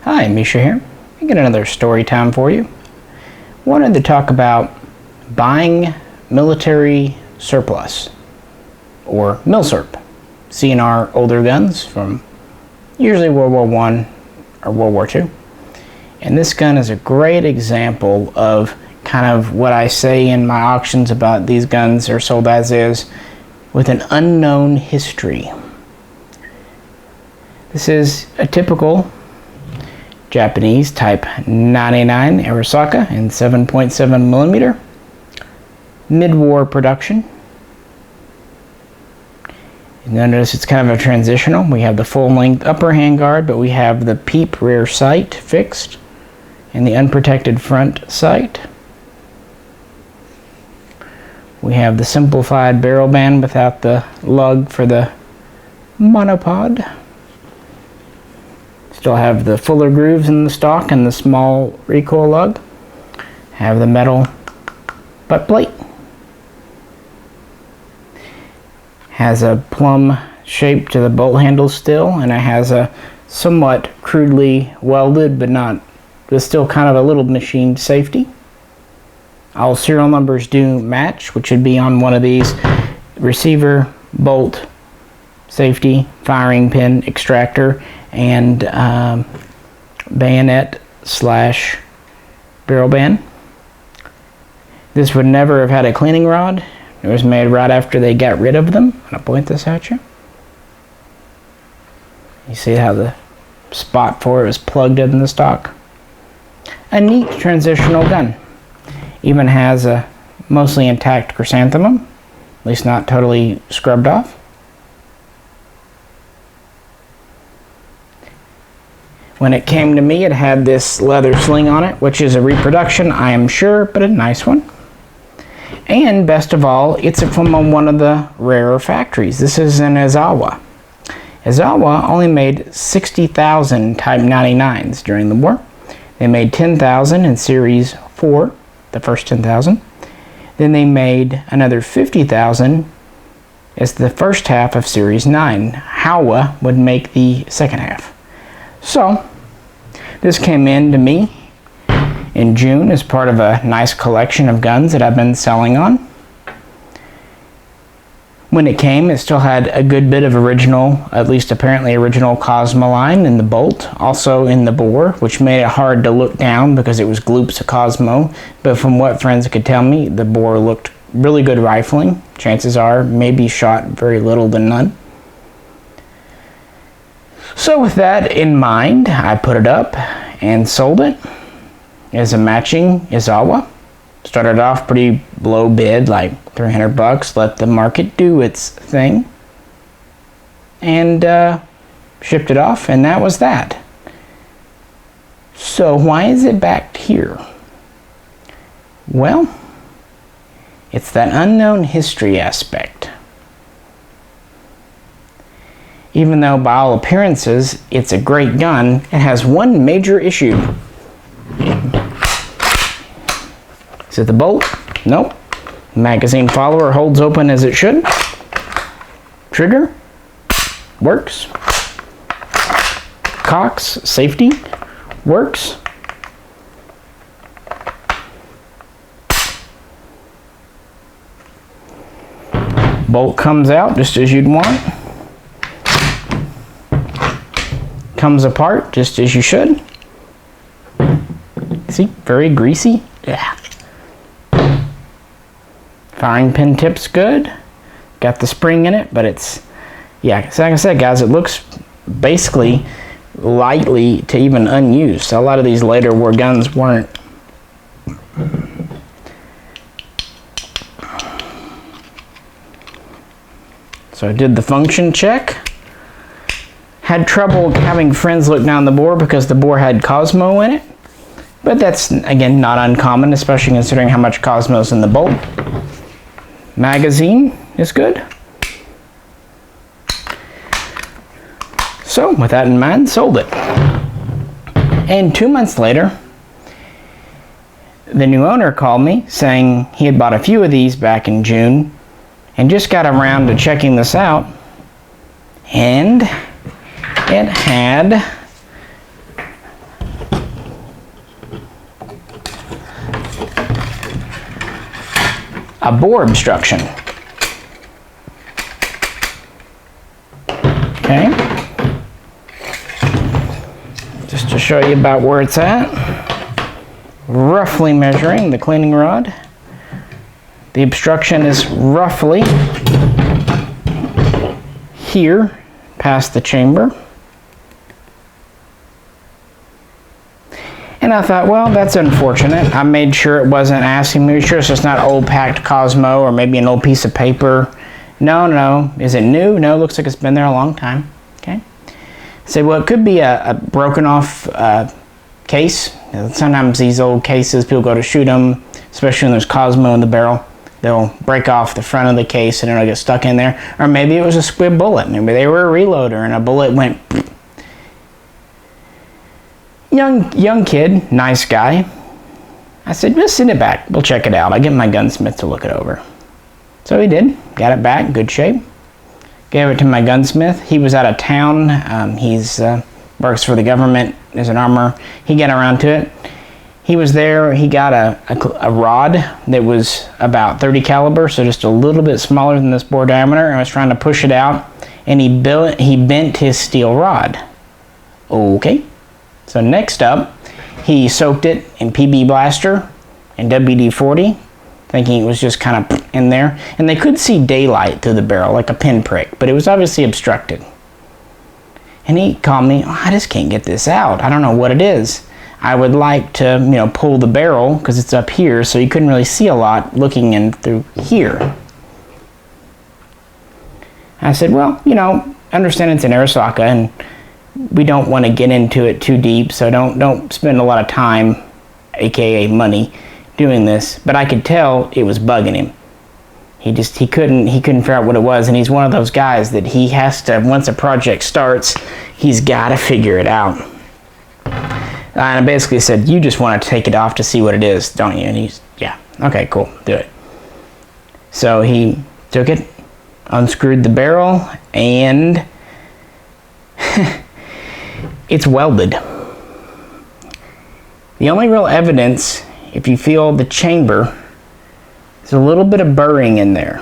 Hi, Misha here. I got another story time for you. Wanted to talk about buying military surplus, or Milsurp, CNR older guns from usually World War I or World War II. And this gun is a great example of kind of what I say in my auctions about these guns are sold as is, with an unknown history. This is a typical Japanese Type 99 Arisaka in 7.7 millimeter, mid-war production. Notice it's kind of a transitional. We have the full-length upper handguard, but we have the PEEP rear sight fixed and the unprotected front sight. We have the simplified barrel band without the lug for the monopod. Still have the fuller grooves in the stock and the small recoil lug. Have the metal butt plate. Has a plumb shape to the bolt handle still, and it has a somewhat crudely welded, but still kind of a little machined safety. All serial numbers do match, which would be on one of these: receiver, bolt, safety, firing pin, extractor, and bayonet / barrel band. This would never have had a cleaning rod. It was made right after they got rid of them. I'll point this at you. You see how the spot for it was plugged in the stock. A neat transitional gun. Even has a mostly intact chrysanthemum, at least not totally scrubbed off. When it came to me, it had this leather sling on it, which is a reproduction, I am sure, but a nice one. And best of all, it's from one of the rarer factories. This is in Aizawa. Aizawa only made 60,000 Type 99s during the war. They made 10,000 in Series 4, the first 10,000. Then they made another 50,000 as the first half of Series 9. Howa would make the second half. So, this came in to me in June as part of a nice collection of guns that I've been selling on. When it came, it still had a good bit of original, at least apparently original Cosmo line in the bolt, also in the bore, which made it hard to look down because it was gloops of Cosmo. But from what friends could tell me, the bore looked really good rifling. Chances are, maybe shot very little to none. So with that in mind, I put it up and sold it as a matching Aizawa. Started off pretty low bid, like $300, let the market do its thing, and shipped it off, and that was that. So why is it back here? Well, it's that unknown history aspect. Even though by all appearances it's a great gun, it has one major issue. Is it the bolt? Nope. Magazine follower holds open as it should. Trigger works. Cocks, safety, works. Bolt comes out just as you'd want. Comes apart just as you should. See, very greasy. Yeah. Firing pin tip's good. Got the spring in it, but it's, yeah, so like I said, guys, it looks basically lightly to even unused. So a lot of these later war guns weren't. So I did the function check. Had trouble having friends look down the bore because the bore had Cosmo in it. But that's, again, not uncommon, especially considering how much Cosmo's in the bolt. Magazine is good. So, with that in mind, sold it. And 2 months later, the new owner called me saying he had bought a few of these back in June and just got around to checking this out, and it had a bore obstruction. Okay. Just to show you about where it's at. Roughly measuring the cleaning rod. The obstruction is roughly here past the chamber. And I thought, well, that's unfortunate. I made sure it wasn't asking me, sure it's just not old packed Cosmo or maybe an old piece of paper. No. Is it new? No, looks like it's been there a long time. Okay. So, well, it could be a broken off case. Sometimes these old cases, people go to shoot them, especially when there's Cosmo in the barrel. They'll break off the front of the case and it'll get stuck in there. Or maybe it was a squib bullet. Maybe they were a reloader and a bullet went. Young kid, nice guy. I said, just send it back. We'll check it out. I get my gunsmith to look it over. So he did. Got it back, good shape. Gave it to my gunsmith. He was out of town. He's works for the government as an armorer. He got around to it. He was there. He got a rod that was about 30 caliber, so just a little bit smaller than this bore diameter. I was trying to push it out, and he bent his steel rod. Okay. So next up, he soaked it in PB Blaster and WD-40, thinking it was just kind of in there. And they could see daylight through the barrel, like a pinprick, but it was obviously obstructed. And he called me, I just can't get this out. I don't know what it is. I would like to, pull the barrel because it's up here, so you couldn't really see a lot looking in through here. I said, well, understand it's an Arisaka, and we don't want to get into it too deep, so don't spend a lot of time, aka money, doing this. But I could tell it was bugging him. He couldn't figure out what it was, and he's one of those guys that he has to, once a project starts, he's got to figure it out. And I basically said, you just want to take it off to see what it is, don't you? And he's, yeah, okay, cool, do it. So he took it, unscrewed the barrel, and it's welded. The only real evidence, if you feel the chamber, is a little bit of burring in there.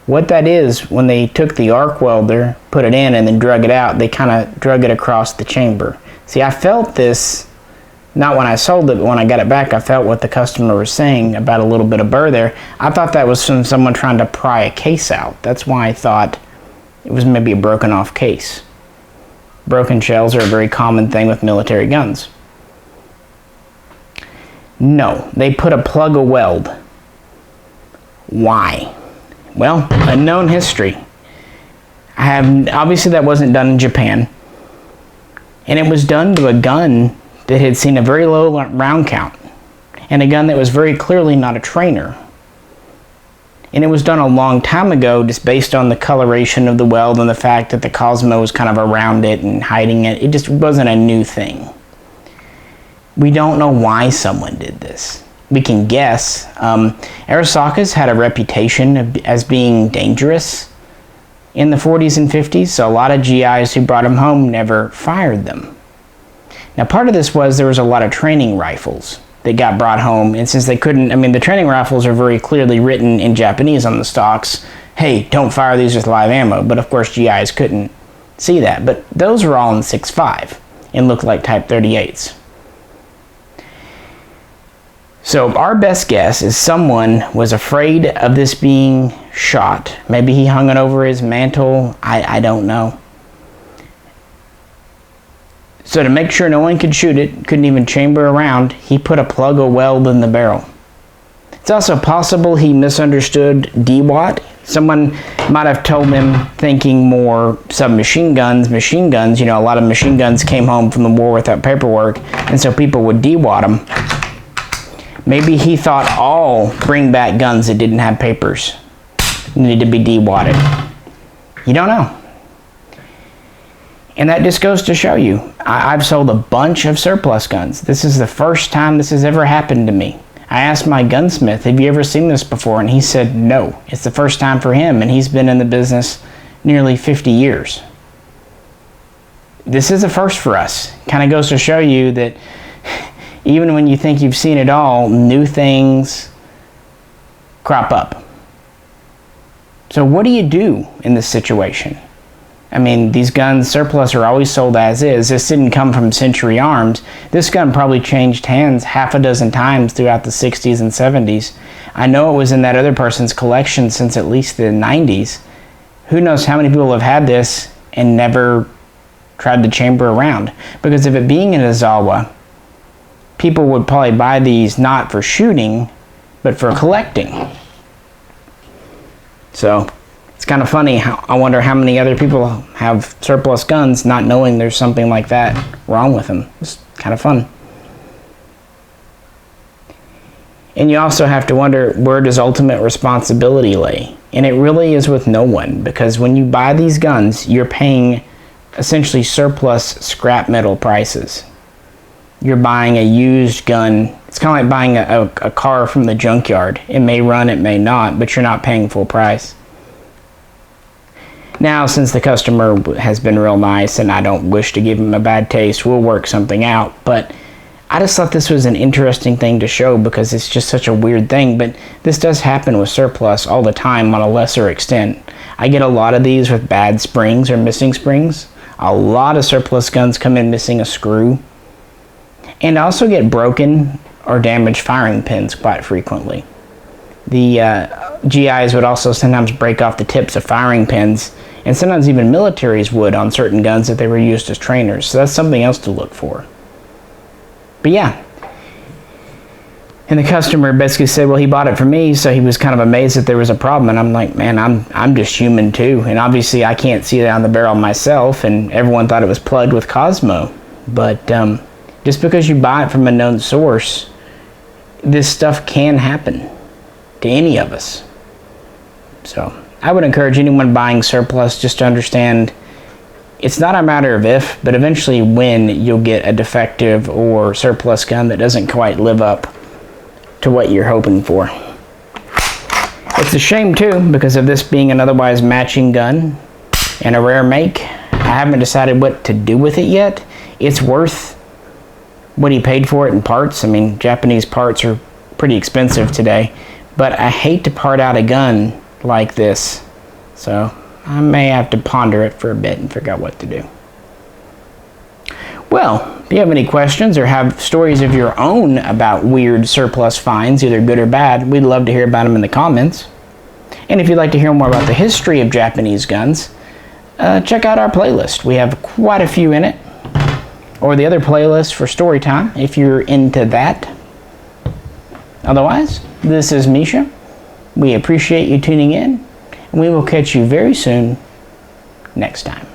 What that is, when they took the arc welder, put it in, and then drug it out, they kind of drug it across the chamber. See, I felt this, not when I sold it, but when I got it back, I felt what the customer was saying about a little bit of burr there. I thought that was from someone trying to pry a case out. That's why I thought it was maybe a broken off case. Broken shells are a very common thing with military guns. No, they put a plug of weld. Why? Well, unknown history. Obviously that wasn't done in Japan. And it was done to a gun that had seen a very low round count. And a gun that was very clearly not a trainer. And it was done a long time ago just based on the coloration of the weld and the fact that the Cosmo was kind of around it and hiding it. It just wasn't a new thing. We don't know why someone did this. We can guess. Arisakas had a reputation as being dangerous in the 40s and 50s, so a lot of GIs who brought them home never fired them. Now part of this was there was a lot of training rifles that got brought home, and since they couldn't, the training rifles are very clearly written in Japanese on the stocks, hey, don't fire these with live ammo, but of course GIs couldn't see that. But those were all in 6.5 and looked like Type 38s. So our best guess is someone was afraid of this being shot. Maybe he hung it over his mantle. I don't know. So to make sure no one could shoot it, couldn't even chamber around, he put a plug of weld in the barrel. It's also possible he misunderstood DWAT. Someone might have told him thinking more submachine guns, a lot of machine guns came home from the war without paperwork, and so people would DWAT them. Maybe he thought all bring back guns that didn't have papers needed to be DWATted. You don't know. And that just goes to show you, I've sold a bunch of surplus guns. This is the first time this has ever happened to me. I asked my gunsmith, have you ever seen this before? And he said no. It's the first time for him, and he's been in the business nearly 50 years. This is a first for us. Kind of goes to show you that even when you think you've seen it all, new things crop up. So what do you do in this situation? I mean, these guns, surplus, are always sold as is. This didn't come from Century Arms. This gun probably changed hands half a dozen times throughout the 60s and 70s. I know it was in that other person's collection since at least the 90s. Who knows how many people have had this and never tried to chamber around? Because of it being in a Zawa, people would probably buy these not for shooting, but for collecting. So it's kind of funny. I wonder how many other people have surplus guns not knowing there's something like that wrong with them. It's kind of fun. And you also have to wonder, where does ultimate responsibility lay? And it really is with no one, because when you buy these guns, you're paying essentially surplus scrap metal prices. You're buying a used gun. It's kind of like buying a car from the junkyard. It may run, it may not, but you're not paying full price. Now, since the customer has been real nice and I don't wish to give him a bad taste, we'll work something out. But I just thought this was an interesting thing to show because it's just such a weird thing. But this does happen with surplus all the time on a lesser extent. I get a lot of these with bad springs or missing springs. A lot of surplus guns come in missing a screw. And I also get broken or damaged firing pins quite frequently. The GIs would also sometimes break off the tips of firing pins, and sometimes even militaries would on certain guns that they were used as trainers. So that's something else to look for. But yeah. And the customer basically said, well, he bought it for me, so he was kind of amazed that there was a problem. And I'm like, man, I'm just human too. And obviously I can't see down the barrel myself, and everyone thought it was plugged with Cosmo. But just because you buy it from a known source, this stuff can happen to any of us. So I would encourage anyone buying surplus just to understand it's not a matter of if, but eventually when you'll get a defective or surplus gun that doesn't quite live up to what you're hoping for. It's a shame too, because of this being an otherwise matching gun and a rare make. I haven't decided what to do with it yet. It's worth what he paid for it in parts. I mean, Japanese parts are pretty expensive today, but I hate to part out a gun like this, so I may have to ponder it for a bit and figure out what to do. Well, if you have any questions or have stories of your own about weird surplus finds, either good or bad, we'd love to hear about them in the comments. And if you'd like to hear more about the history of Japanese guns, check out our playlist. We have quite a few in it, or the other playlist for Storytime, if you're into that. Otherwise, this is Misha. We appreciate you tuning in, and we will catch you very soon next time.